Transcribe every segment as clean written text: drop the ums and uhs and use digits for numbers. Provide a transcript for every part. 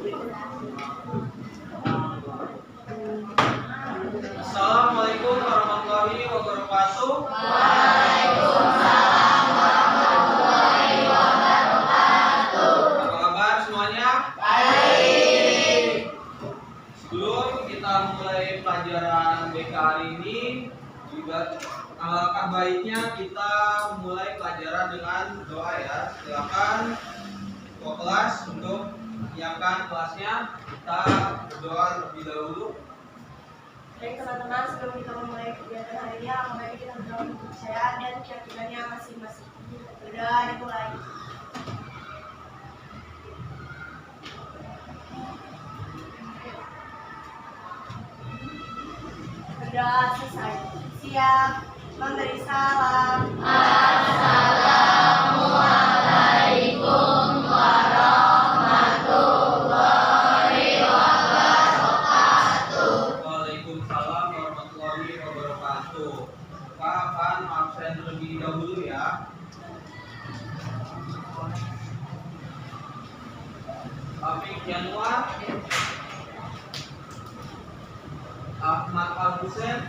Assalamualaikum warahmatullahi wabarakatuh. Waalaikumsalam warahmatullahi wabarakatuh. Apa kabar semuanya? Baik. Sebelum kita mulai pelajaran BK hari ini, juga alangkah baiknya kita mulai pelajaran dengan doa ya. Silakan ketua kelas untuk menyiapkan kelasnya. Kita berdoa terlebih dahulu. Baik teman-teman, sebelum kita memulai kegiatan hari ini, mari kita berdoa untuk kepercayaan dan keyakinannya masing-masing. Sudah dimulai. Sudah selesai. Siap memberi salam. Assalamualaikum warahmatullahi wabarakatuh. Waalaikumsalam warahmatullahi wabarakatuh. Kita akan absen terlebih dahulu ya. Taufik Januar, Ahmad Al-Husain,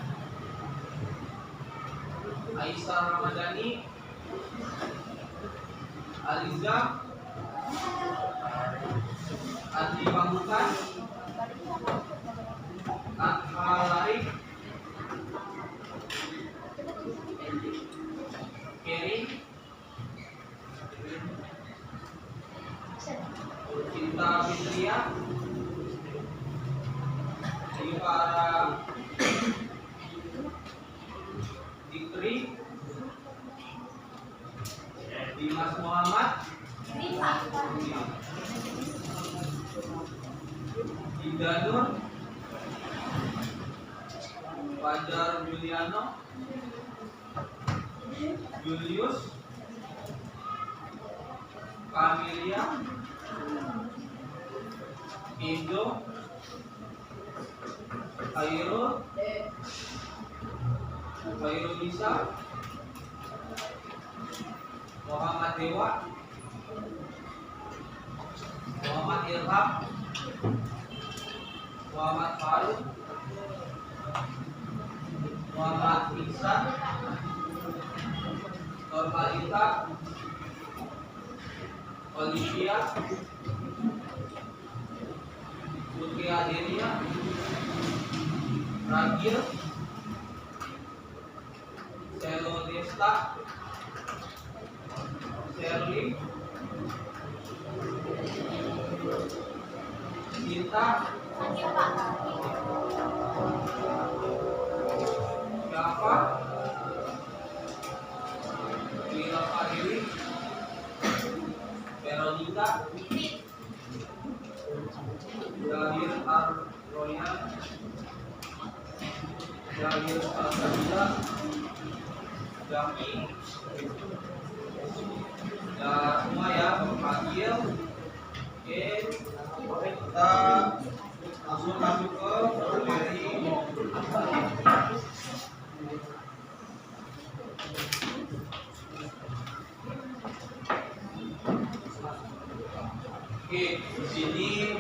Aisyah Ramadhani, Aliza, Andi Pamungkas, Atha Larik, Keri, Cinta Fitria, Rifara Dikri, Dimas Muhammad, Dinda Nur, Fajar Juliano, Julius, Kamilia, Indo, Khairul Nisa, Muhammad Dewa, Muhammad Ilham, Muhammad Faruk, Muhammad Ihsan, Normalita, Olivia, Putri Adelia, Ragil, Selo Desta, Sherly, Sinta, Jafar, Wira Fadili, Veronica, Zahir Ar-Royan, Zahir Al-Sabila, Jami, dan semua ya memanggil. Oke, kita langsung masuk ke materi. Oke, di sini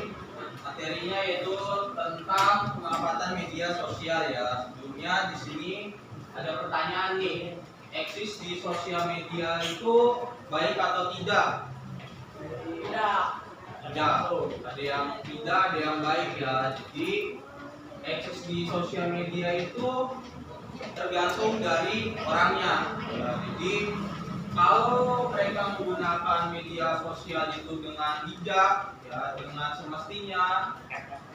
materinya yaitu tentang pemanfaatan media sosial ya. Sebelumnya di sini ada pertanyaan nih, eksis di sosial media itu baik atau tidak? Tidak. Tidak. Ada yang tidak, ada yang baik ya. Jadi eksis di sosial media itu tergantung dari orangnya. Ya, jadi kalau mereka menggunakan media sosial itu dengan bijak, ya, dengan semestinya,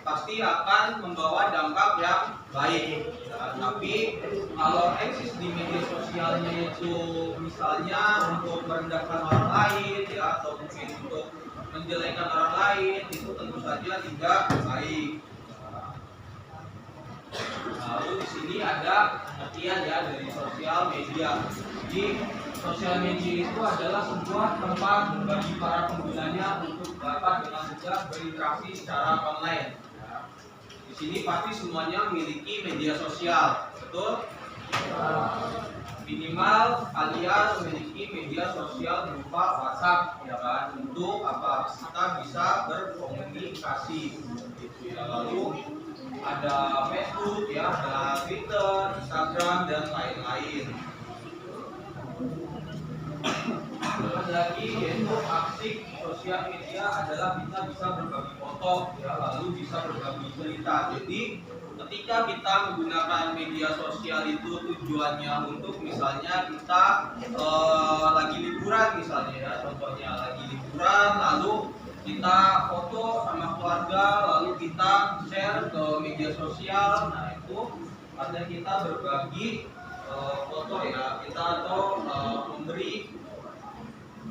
pasti akan membawa dampak yang baik. Ya, tapi kalau eksis di media sosialnya itu misalnya untuk merendahkan orang lain, ya, atau mungkin untuk menjelekan orang lain, itu tentu saja tidak baik. Lalu di sini ada pengertian ya dari sosial media. Jadi sosial media itu adalah sebuah tempat bagi para penggunanya untuk dapat dengan mudah berinteraksi secara online. Ya. Di sini pasti semuanya memiliki media sosial, betul? Minimal kalian memiliki media sosial berupa WhatsApp, ya kan? Untuk apa? Kita bisa berkomunikasi. ada Facebook, ya, ada Twitter, Instagram, dan lain-lain. Terus lagi yaitu aksi sosial media adalah kita bisa berbagi foto, ya, lalu bisa berbagi cerita. Jadi ketika kita menggunakan media sosial itu tujuannya untuk misalnya kita lagi liburan misalnya, ya, contohnya lagi liburan lalu kita foto sama keluarga lalu kita share ke media sosial. Nah itu artinya kita berbagi foto, ya, kita atau memberi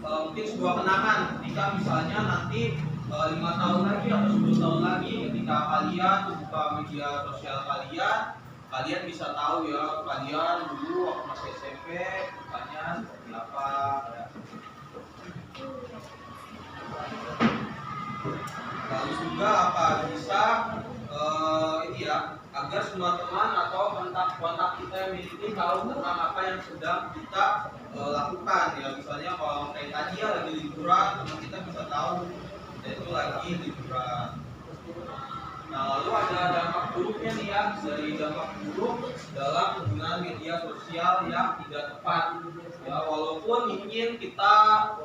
mungkin sebuah kenangan ketika misalnya nanti 5 tahun lagi atau 10 tahun lagi ketika kalian buka media sosial kalian bisa tahu, ya, kalian dulu waktu masih SMP bukannya seperti apa, ya. Lalu juga apa bisa ini, ya, agar semua teman atau kontak kita yang miliki tahu tentang apa yang sedang kita lakukan, ya. Misalnya kalau kayak tadi ya lagi liburan, teman kita bisa tahu itu lagi liburan. Nah lalu ada dampak buruknya nih, ya, dari dampak buruk dalam penggunaan media sosial yang tidak tepat. Ya, walaupun mungkin kita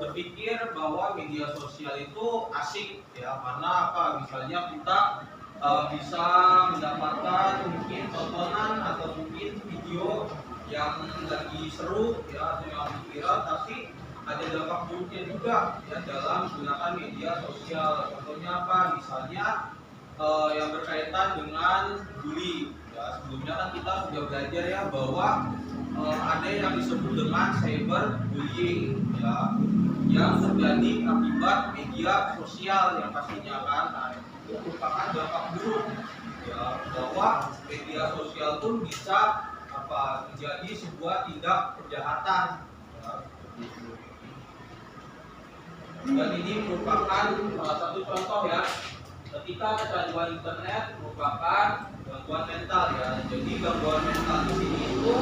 berpikir bahwa media sosial itu asik, ya, karena apa? Misalnya kita bisa mendapatkan mungkin tontonan atau mungkin video yang lagi seru, ya, atau yang viral, tapi ada dampak buruknya juga, ya, dalam menggunakan media sosial. Contohnya apa? Misalnya yang berkaitan dengan bully. Ya, sebelumnya kan kita sudah belajar, ya, bahwa ada yang disebut dengan cyberbullying, ya, yang terjadi akibat media sosial yang pastinya kan. Nah, itu merupakan dampak buruk, ya, bahwa media sosial pun bisa apa menjadi sebuah tindak kejahatan, ya. Dan ini merupakan salah satu contoh, ya, ketika kecanduan internet merupakan gangguan mental, ya. Jadi gangguan mental di sini itu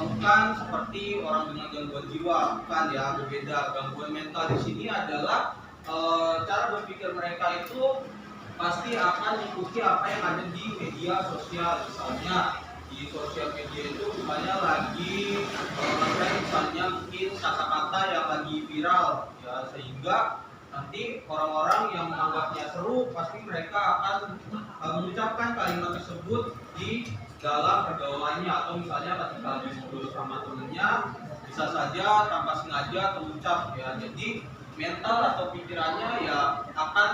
bukan seperti orang dengan gangguan jiwa, bukan, ya, berbeda. Gangguan mental di sini adalah cara berpikir mereka itu pasti akan mengikuti apa yang ada di media sosial. Misalnya di sosial media itu misalnya lagi misalnya mungkin kata-kata yang lagi viral, ya, sehingga nanti orang-orang yang menganggapnya seru pasti mereka akan mengucapkan kalimat tersebut di dalam pergaulannya, atau misalnya ketika lagi ngobrol sama temennya bisa saja tanpa sengaja terucap, ya. Jadi mental atau pikirannya, ya, akan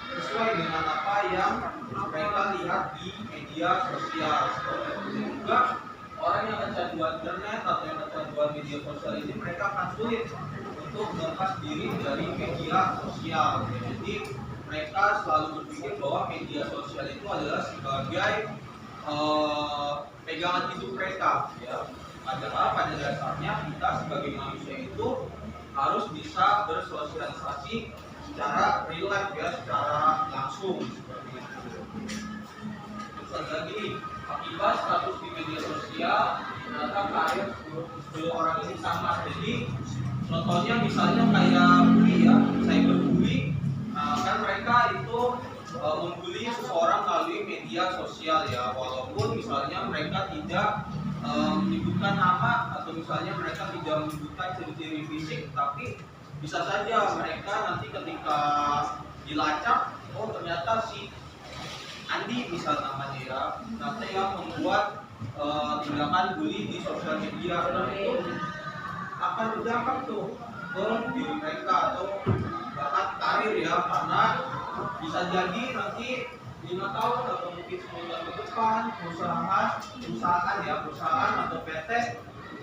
sesuai dengan apa yang mereka lihat di media sosial. Seperti itu juga orang yang kecanduan internet atau yang kecanduan media sosial ini mereka akan sulit untuk melepas diri dari media sosial. Jadi mereka selalu berpikir bahwa media sosial itu adalah sebagai pegangan hidup mereka, ya. Padahal pada dasarnya kita sebagai manusia itu harus bisa bersosialisasi secara real life, ya, secara langsung seperti itu. Terus lagi akibat status di media sosial ternyata karir 10 orang ini sama. Jadi contohnya misalnya kayak bully, ya, cyberbully. Kan mereka itu membuli seseorang melalui media sosial, ya, walaupun misalnya mereka tidak menyebutkan nama atau misalnya mereka tidak menyebutkan ciri-ciri fisik, tapi bisa saja mereka nanti ketika dilacak, oh ternyata si Andi misal namanya, ya, nanti yang membuat tindakan bully di sosial media. Nah itu akan berdampak tuh ke diri mereka atau bahkan karir, ya, karena bisa jadi nanti 5 tahun atau mungkin 10 tahun ke depan perusahaan atau PT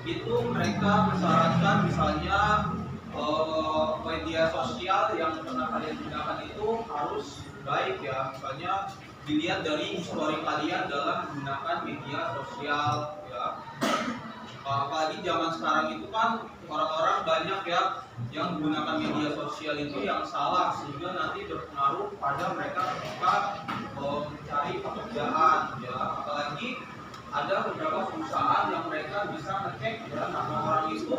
itu mereka mensyaratkan misalnya media sosial yang pernah kalian gunakan itu harus baik, ya, misalnya dilihat dari histori kalian dalam menggunakan media sosial, ya. Apalagi zaman sekarang itu kan orang-orang banyak, ya, yang menggunakan media sosial itu yang salah, sehingga nanti berpengaruh pada mereka ketika mencari pekerjaan, ya. Apalagi ada beberapa perusahaan yang mereka bisa ngecek, ya, nama orang itu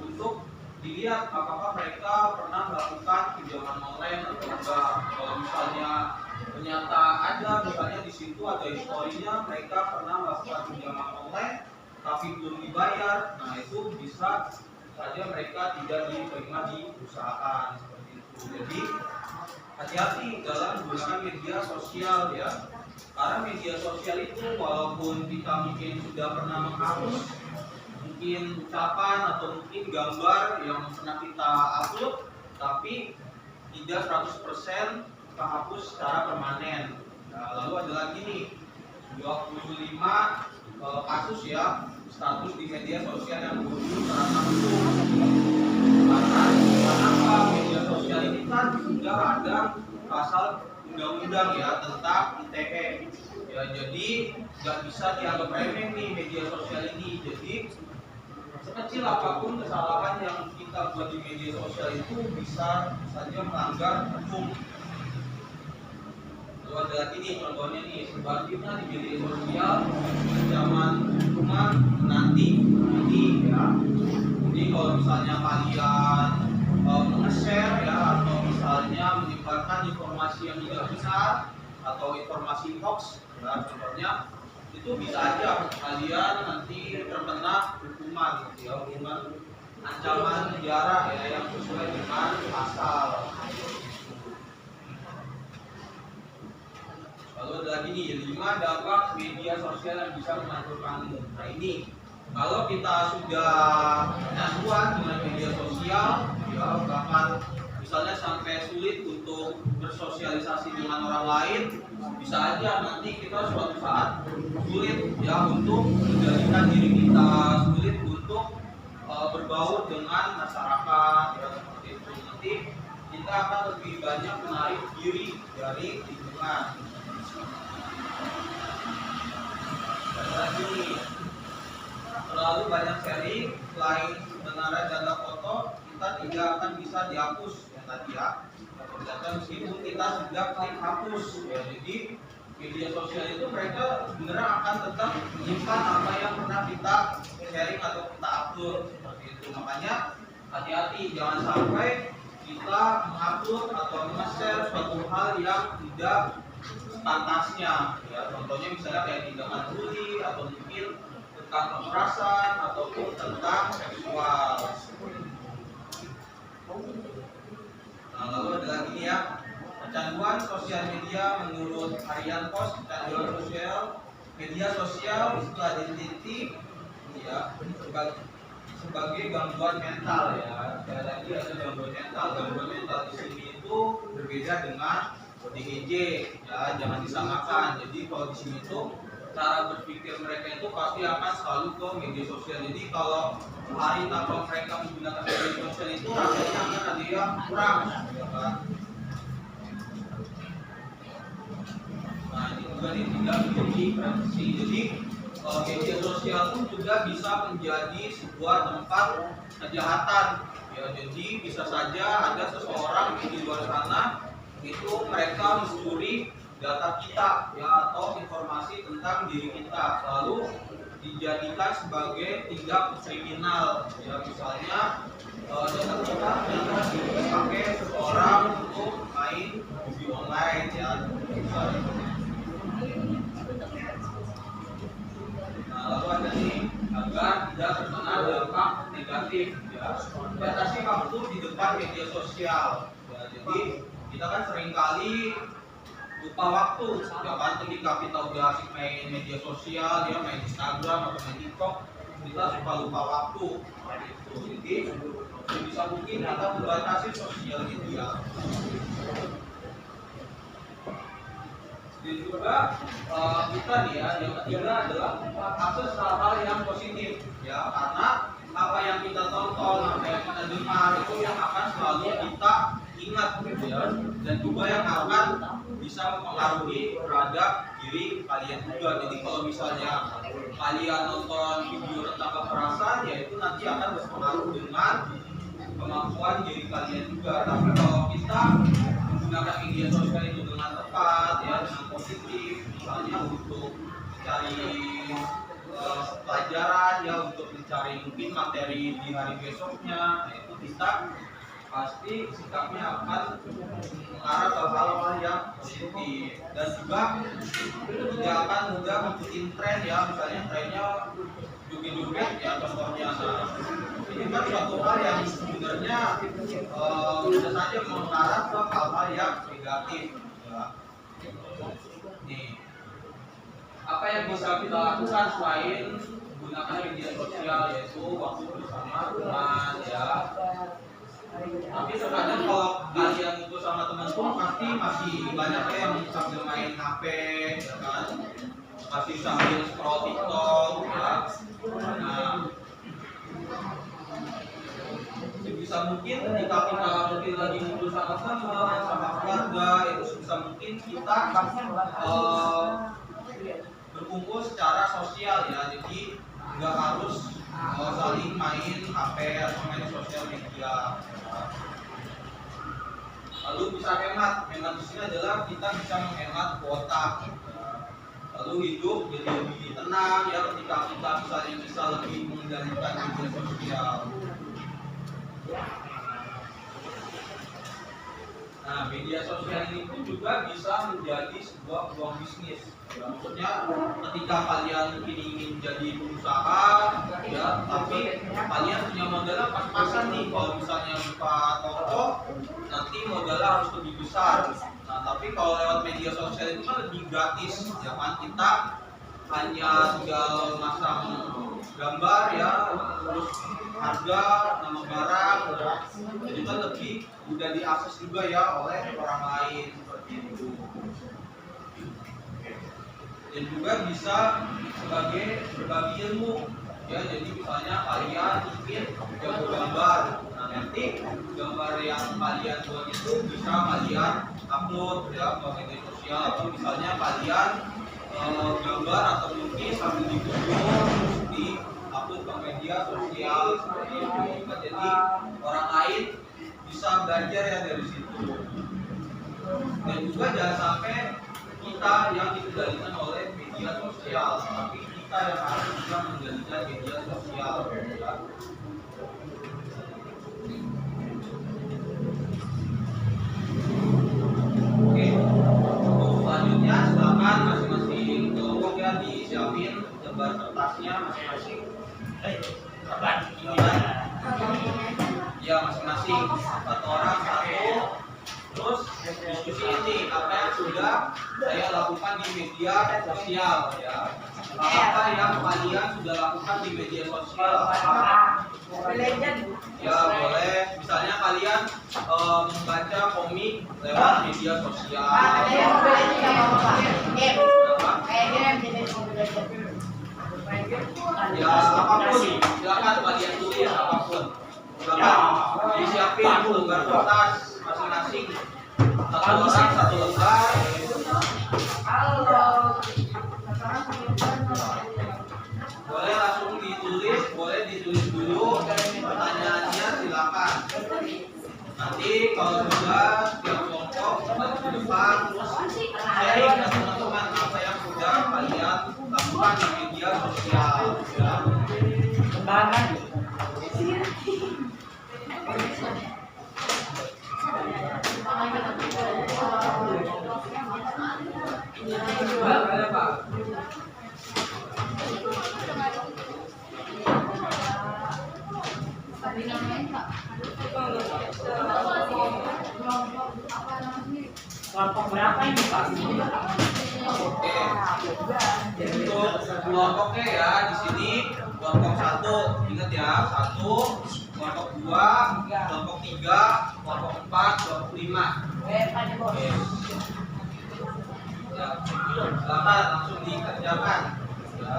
untuk dilihat apakah mereka pernah melakukan pinjaman online atau enggak. Kalau misalnya ternyata ada misalnya di situ ada historinya mereka pernah melakukan pinjaman online tapi belum dibayar, nah itu bisa saja mereka tidak diterima di perusahaan seperti itu. Jadi hati-hati dalam menggunakan media sosial ya, karena media sosial itu walaupun kita mungkin sudah pernah menghapus mungkin ucapan atau mungkin gambar yang pernah kita upload, tapi tidak 100% terhapus secara permanen. Nah, lalu ada lagi nih 25 kasus ya status di media sosial yang berujung terhapus. Karena kenapa media sosial ini kan sudah ada pasal undang-undang ya tentang ITE. Ya, jadi nggak bisa dianggap remeh nih media sosial ini. Jadi sekecil apapun kesalahan yang kita buat di media sosial itu bisa saja melanggar hukum. Lalu ada lagi nih contohnya nih, sebaliknya di media sosial ancaman hukuman nanti ini ya. Jadi kalau misalnya kalian nge-share ya atau misalnya menyebarkan informasi yang tidak benar atau informasi hoax ya contohnya, itu bisa aja kalian nanti terkena hukuman ya, hukuman ancaman penjara ya yang sesuai dengan pasal. Lalu ada lagi nih 5 dampak media sosial yang bisa menghancurkanmu. Nah ini kalau kita sudah kecanduan dengan media sosial ya, bahkan misalnya sampai sulit untuk bersosialisasi dengan orang lain, bisa aja nanti kita suatu saat sulit ya untuk menjadikan diri kita, sulit untuk berbaur dengan masyarakat ya, seperti itu. Nanti kita akan lebih banyak menarik diri dari lingkungan. Lagi nih, terlalu banyak sharing selain kebenaran data foto, kita tidak akan bisa dihapus ya tadi ya. Ternyata meskipun kita sudah klik hapus ya, jadi media sosial itu mereka sebenarnya akan tetap menyimpan apa yang pernah kita sharing atau kita upload seperti itu. Makanya hati-hati jangan sampai kita mengupload atau nge-share suatu hal yang tidak pantasnya ya, contohnya misalnya kayak tindakan bully atau mungkin tentang kekerasan ataupun tentang seksual. Nah, lalu ada lagi nih ya, kecanduan sosial media. Menurut Harian Pos, kecanduan sosial media sosial itu identiti ya sebagai gangguan mental ya. Sekali lagi ada gangguan mental. Gangguan mental di sini itu berbeda dengan ODGJ ya, jangan disamakan. Jadi kalau di sini tuh cara berpikir mereka itu pasti akan selalu ke media sosial. Jadi kalau hari tanpa mereka menggunakan media sosial itu rasanya akan ada yang kurang ya kan. Nah ini juga nih tidak menjadi prevensi. Jadi media sosial pun juga bisa menjadi sebuah tempat kejahatan ya. Jadi bisa saja ada seseorang di luar sana itu mereka mencuri data kita ya atau informasi tentang diri kita, lalu dijadikan sebagai tindak kriminal ya. Misalnya data kita ternyata dipakai seseorang untuk main judi online ya misalnya. Nah lalu ada nih agar tidak terkena dampak negatif ya, batasi waktu di depan media sosial ya. Jadi kita kan seringkali lupa waktu ya kan, ketika kita udah asik main media sosial ya, main Instagram atau main TikTok, kita suka lupa waktu itu. Jadi bisa mungkin kita membatasi sosial media. Dan juga kita nih ya, yang ketiga adalah akses hal-hal yang positif ya, karena apa yang kita tonton, apa yang kita dengar itu yang akan selalu kita ingat gitu ya, dan juga yang akan bisa mempengaruhi terhadap diri kalian juga. Jadi kalau misalnya kalian nonton video tentang kekerasan, ya itu nanti akan berpengaruh dengan kemampuan diri kalian juga. Tapi kalau kita menggunakan media sosial itu dengan tepat ya, dengan positif, misalnya untuk mencari pelajaran ya, untuk mencari mungkin materi di hari besoknya, nah itu kita pasti sikapnya akan mengarah ke hal-hal yang positif, dan juga tidak akan mudah mengikuti tren ya, misalnya trennya joget-joget ya contohnya. Nah, ini kan suatu hal yang sebenarnya bisa saja mengarah ke hal-hal yang negatif ya. Nih, apa yang bisa kita lakukan selain menggunakan media sosial, yaitu waktu bersama teman ya. Tapi terkadang kalau kalian itu sama teman pun pasti masih banyak ya yang sambil main HP ya kan, masih sambil scroll TikTok ya. Nah, bisa mungkin ketika kita mungkin lagi ngumpul sama teman, sama keluarga, itu sebisa mungkin kita berkumpul secara sosial ya, jadi nggak harus saling main HP atau main sosial media. Lalu bisa hemat di sini adalah kita bisa menghemat kuota. Lalu hidup jadi lebih tenang ya ketika kita misalnya bisa lebih mengendalikan media sosial. Nah, media sosial ini pun juga bisa menjadi sebuah peluang bisnis. Ya, maksudnya ketika kalian ingin jadi pengusaha, ya, tapi kalian punya modalnya pas-pasan nih. Kalau misalnya buka toko, nanti modalnya harus lebih besar. Nah, tapi kalau lewat media sosial itu kan lebih gratis, ya kan? Kita hanya tinggal masang gambar ya, terus harga, nama barang, jadi kan lebih mudah diakses juga ya oleh orang lain seperti itu. Dan juga bisa sebagai berbagi ilmu ya, jadi misalnya kalian mungkin jago gambar, nah nanti gambar yang kalian buat itu bisa kalian upload ya ke media sosial, atau misalnya kalian gambar atau melukis sambil difoto di upload ke media sosial seperti itu. Nah, jadi orang lain bisa belajar ya dari situ. Dan juga jangan sampai kita yang dikendalikan oleh media sosial, tapi kita yang harus bisa mengendalikan media sosial ya. Oke, selanjutnya silakan masing-masing kelompok ya disiapin lembar kertasnya masing-masing. Ya, masing-masing satu orang satu. Terus diskusi ini apa yang sudah saya lakukan di media sosial ya. Apa yang kalian sudah lakukan di media sosial? Ya boleh, misalnya kalian membaca komik lewat media sosial. Ya apapun, silakan kalian tulis apapun. Silakan disiapin lembar kertas masing-masing, satu orang satu lembar. Boleh langsung ditulis, boleh ditulis dulu pertanyaannya, silakan. Nanti kalau sudah setiap kelompok maju ke depan terus sharing ke teman-teman apa yang sudah kalian lakukan di media sosial ya. Kelompok berapa ini Pak? Oke. Untuk kelompoknya ya di sini kelompok 1, ingat ya, 1, kelompok 2, kelompok 3, kelompok 4, kelompok 5. Oke. Ya, silakan langsung dikerjakan. Ya.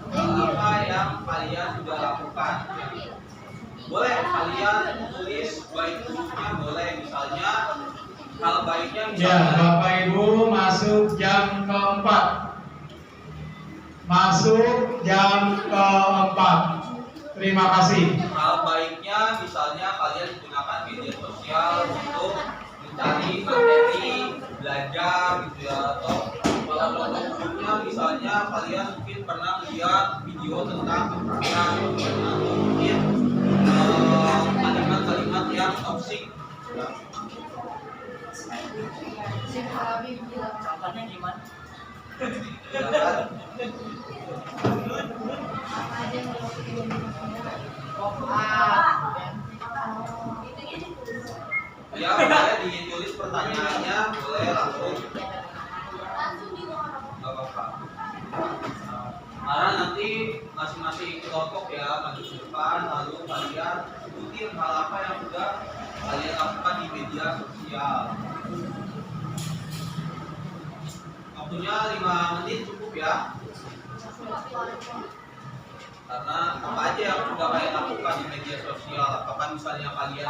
Apa yang kalian sudah lakukan? Boleh kalian tulis baik buruknya, boleh misalnya hal baiknya misalnya. Ya, Bapak Ibu masuk jam keempat. Masuk jam keempat. Terima kasih. Hal baiknya misalnya kalian gunakan media sosial untuk mencari materi, belajar gitu ya, atau kalau buruknya misalnya kalian mungkin pernah lihat video tentang kekerasan atau mungkin kalimat-kalimat yang Ya, boleh ditulis pertanyaannya, boleh langsung. Gak apa-apa. Karena nanti masing-masing kelompok ya maju ke depan, lalu kalian sebutin hal apa yang sudah kalian lakukan di media sosial. Waktunya 5 menit cukup ya. Karena apa aja yang sudah kalian lakukan di media sosial, apakah misalnya kalian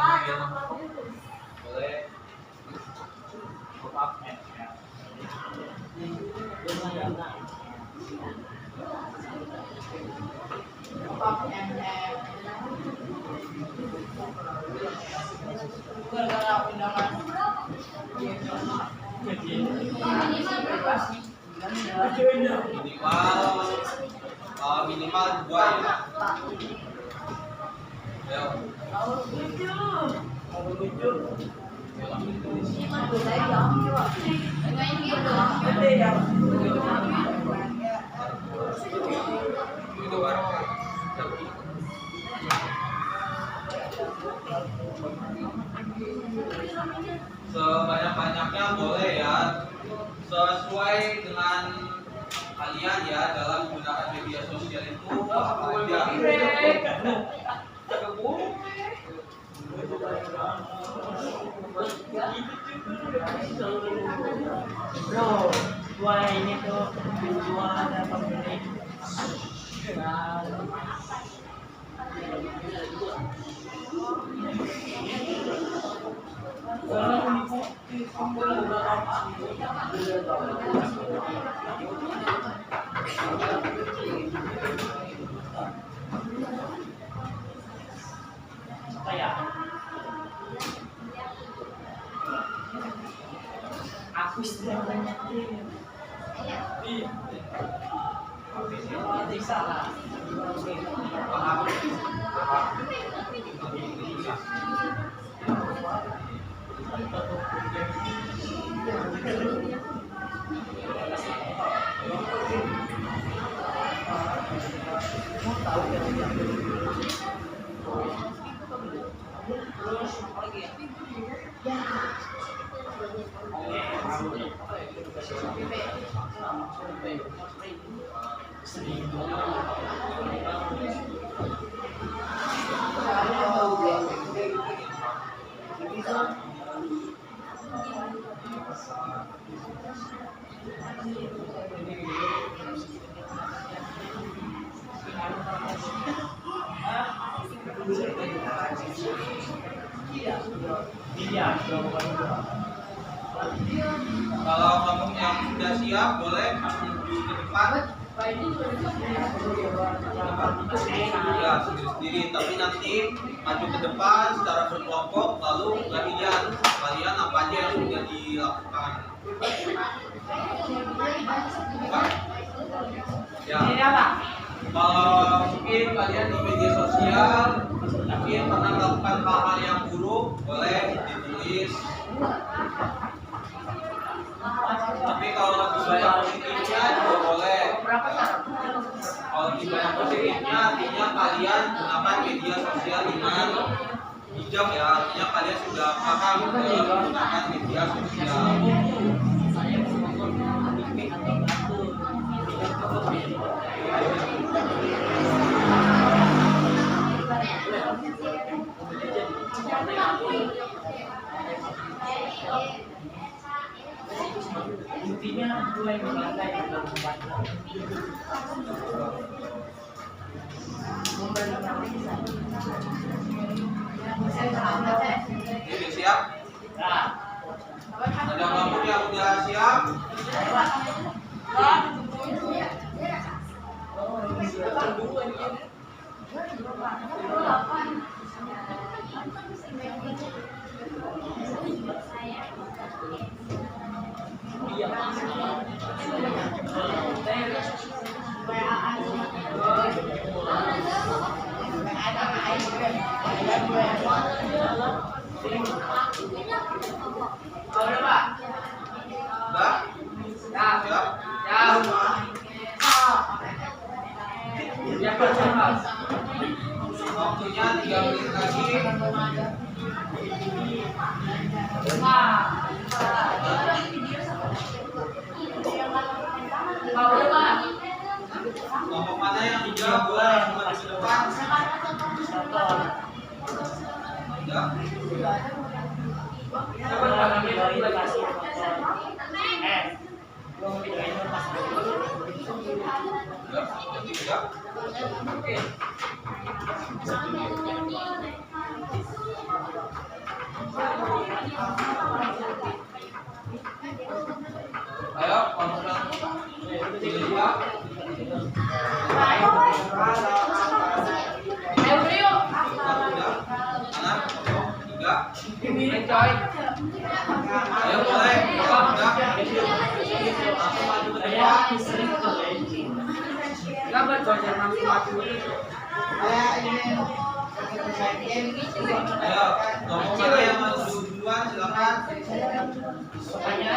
boleh minimal 2 ya. Sebanyak-banyaknya boleh ya, sesuai dengan kalian ya dalam menggunakan media sosial itu apa aja. Bro, dua ini tuh dua ada pemilik. Aku sudah banyak salah. Kalau kamu yang sudah siap boleh menuju ke depan. Ya sendiri-sendiri, tapi nanti maju ke depan secara berkelompok, lalu kalian apa aja yang sudah dilakukan. Ya. Kalau mungkin kalian di media sosial mungkin pernah melakukan hal-hal yang buruk, boleh ditulis. Tapi kalau lebih banyak positifnya juga boleh. Kalau lebih banyak positifnya artinya kalian gunakan media sosial dengan bijak ya, artinya kalian sudah paham dalam menggunakan media sosial. Intinya dua yang dipakai dalam Jadi siap? Ada kamu yang udah siap? Coba videoin kasih motor. Belum videoin pas Oke. Ayo, konsen. Tiga. Ayo mulai. Gambar konser masing-masing. Ayo, ngomong mana yang mau duluan silakan. Ayo,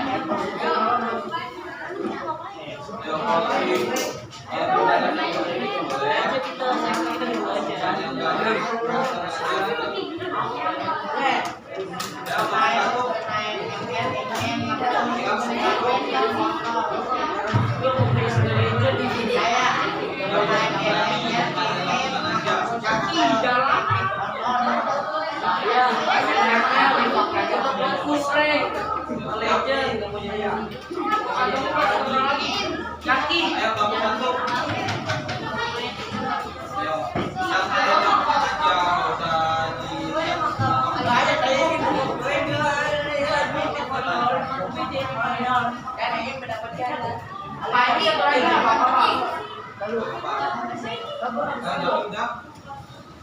Kaki. Ayo kamu bantu. Ayo, santai aja, nggak usah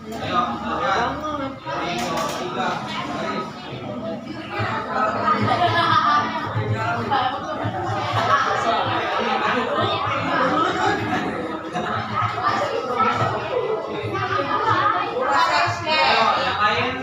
Ayo, silakan. Dari 3 Ayo, yang lain,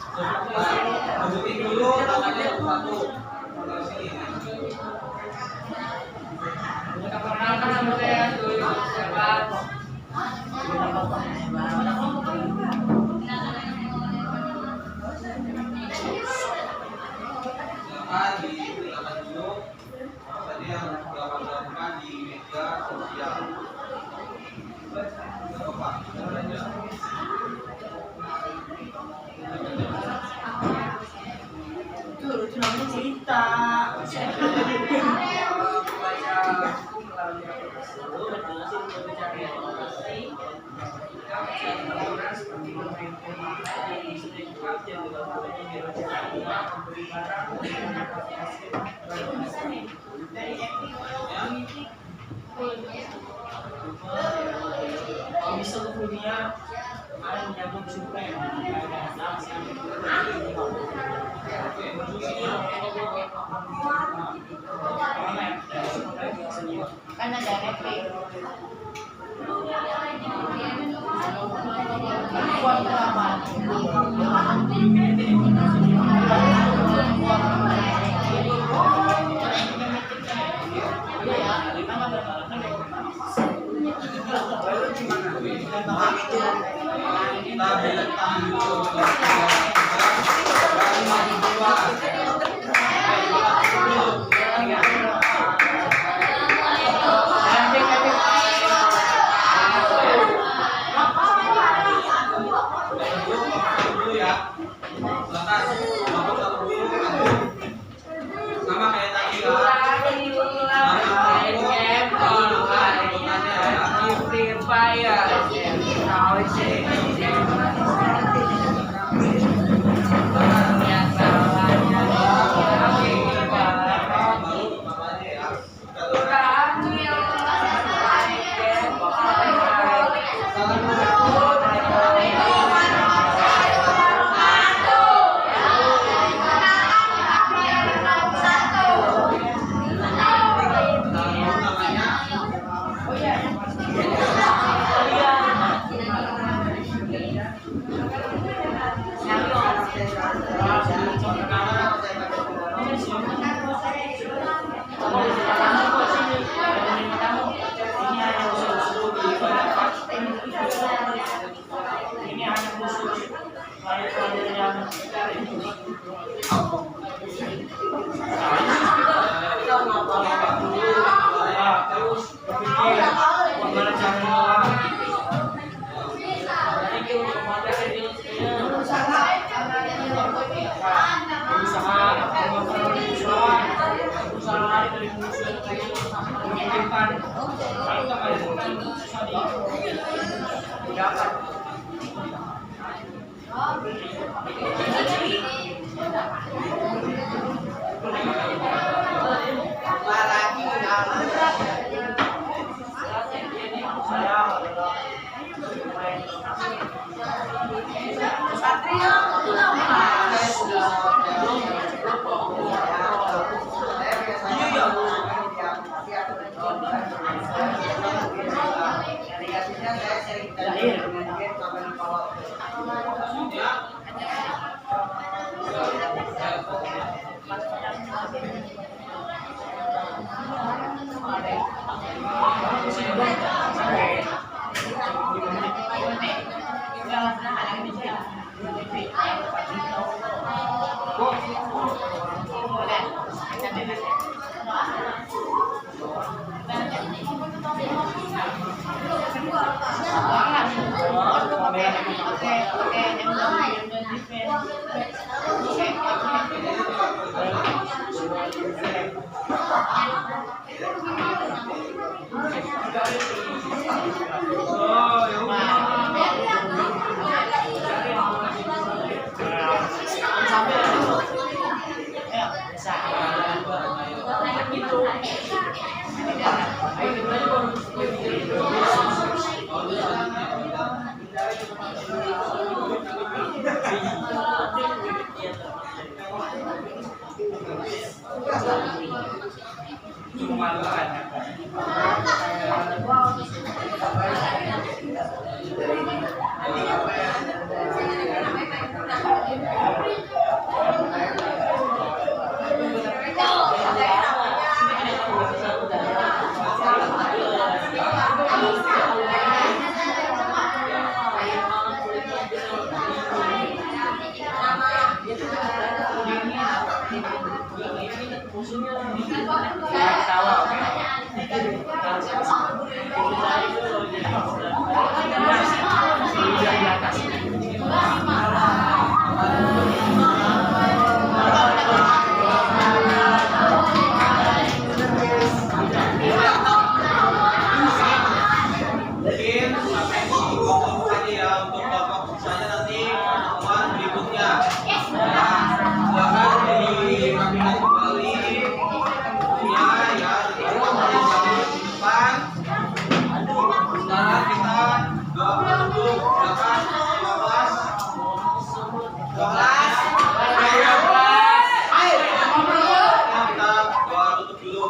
Lanjutin dulu tangannya satu. Dari sini. Perkenalkan nama saya Dwi Sebat. Silakan diberitakan dulu tadi yang dilakukan di media sosial. Pak, aja. Lucu namanya cerita. Bisa dunia ada menyambung supaya kan ada efek buat berapa Kita berletak dulu. Sama kayak tadi ya. Free Fire. Mungkin sampai di dulu aja ya untuk bapak sisanya nanti pertemuan berikutnya. Nah, silakan dirapikan kembali bukunya ya, dari depan. Sekarang kita doa dulu, silakan 12. Kita doa tutup dulu.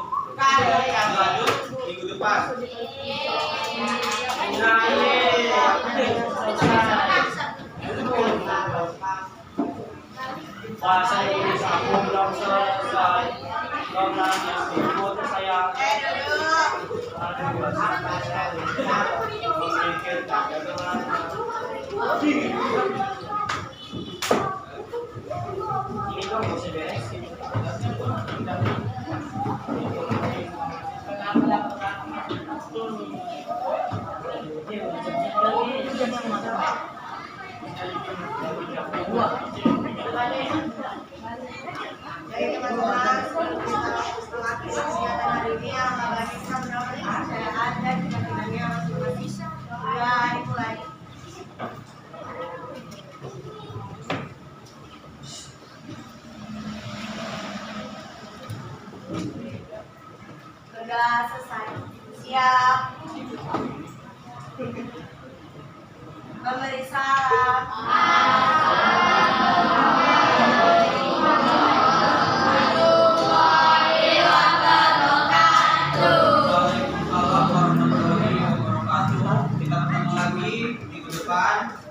Lanjut minggu depan. Puasa ini aku belum selesai. Belum nanya ikut saya. Ini kok masih beres. Jadi teman-teman, setelah kegiatan hari ini yang bisa mendapat kepercayaan dan keyakinannya masing-masing. Ya, dimulai. Sudah selesai. Siap. Memberi salam. Waalaikumsalam warahmatullahi wabarakatuh. Kita ketemu lagi minggu depan.